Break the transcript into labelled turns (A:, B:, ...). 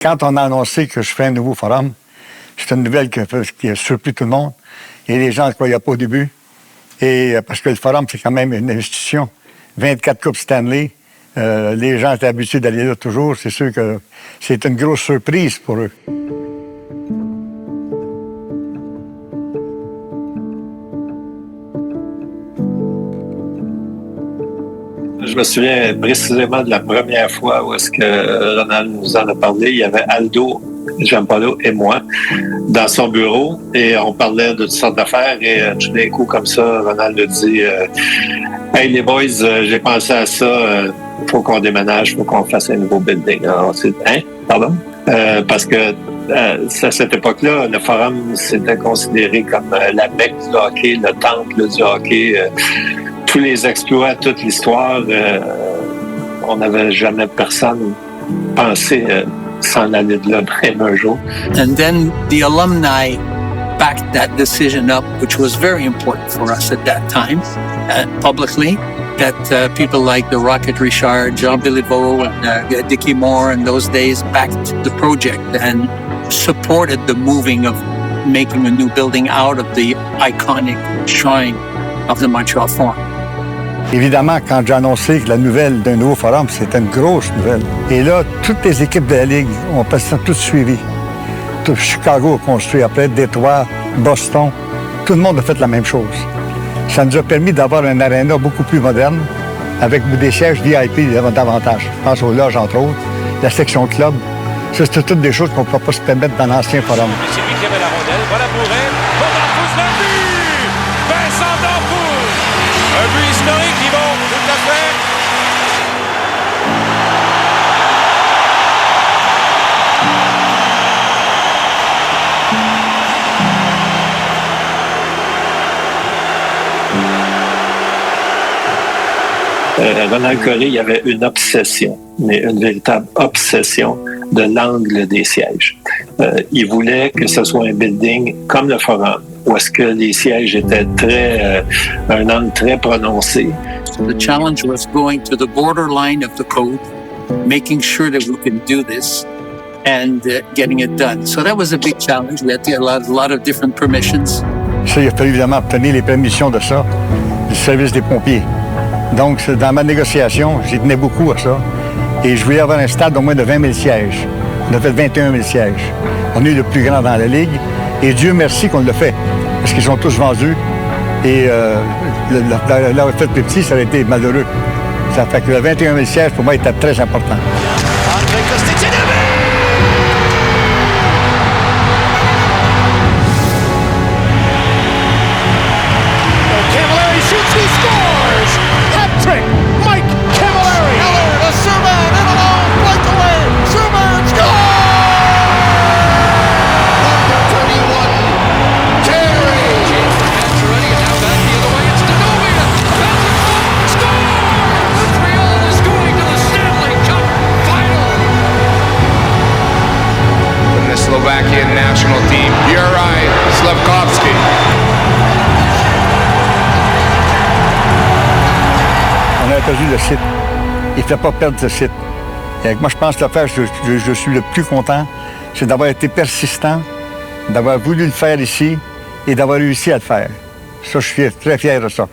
A: Quand on a annoncé que je ferais un nouveau forum, c'est une nouvelle qui a surpris tout le monde. Et les gens ne croyaient pas au début. Et parce que le forum, c'est quand même une institution. 24 Coupes Stanley. Les gens étaient habitués d'aller là toujours. C'est sûr que c'est une grosse surprise pour eux.
B: Je me souviens précisément de la première fois où est-ce que Ronald nous en a parlé. Il y avait Aldo, Giampaolo et moi dans son bureau et on parlait de toutes sortes d'affaires et tout d'un coup, comme ça, Ronald a dit « Hey les boys, j'ai pensé à ça, faut qu'on déménage, faut qu'on fasse un nouveau building. » Alors on s'est dit « Hein? Pardon? » Parce que à cette époque-là, le forum, c'était considéré comme la Mecque du hockey, le temple du hockey. Tous les exploits, toute l'histoire, on n'avait jamais personne pensé s'en aller de là même un jour.
C: And then the alumni backed that decision up, which was very important for us at that time, publicly, that people like the Rocket Richard, Jean Béliveau, and Dickie Moore in those days backed the project and supported the moving of making a new building out of the iconic shrine of the Montreal Forum.
A: Évidemment, quand j'ai annoncé que la nouvelle d'un nouveau forum, c'était une grosse nouvelle. Et là, toutes les équipes de la Ligue ont toutes suivi. Chicago a construit après, Détroit, Boston. Tout le monde a fait la même chose. Ça nous a permis d'avoir un aréna beaucoup plus moderne, avec des sièges VIP davantage. Je pense aux loges, entre autres, la section club. Ça, c'était toutes des choses qu'on ne pouvait pas se permettre dans l'ancien forum.
D: C'est lui qui avait la rondelle. Voilà Bourret. D'Anfous le but! Vincent D'Anfous! Un but historique, Yvon, tout à fait.
B: Ronald Coré, il y avait une obsession, mais une véritable obsession de l'angle des sièges. Il voulait que ce soit un building comme le Forum, où est-ce que les sièges étaient un angle très prononcé.
C: The challenge was going to the borderline of the code, making sure that we could do this and getting it done. So that was a big challenge. We had to get a lot of different permissions.
A: Ça, il a fallu évidemment obtenir les permissions de ça, du service des pompiers. Donc, dans ma négociation, j'y tenais beaucoup à ça. Et je voulais avoir un stade d'au moins de 20 000 sièges. On a fait 21 000 sièges. On est le plus grand dans la Ligue. Et Dieu merci qu'on l'a fait, parce qu'ils sont tous vendus. Et l'avoir fait plus petit, ça aurait été malheureux. Ça fait que le 21 000 sièges, pour moi, était très important.
E: Slovakian national team, Juraj Slafkovský.
A: On a perdu le site. Il ne fait pas perdre ce site. Et moi, je pense que l'affaire, je suis le plus content, c'est d'avoir été persistant, d'avoir voulu le faire ici et d'avoir réussi à le faire. Ça, je suis très fier de ça.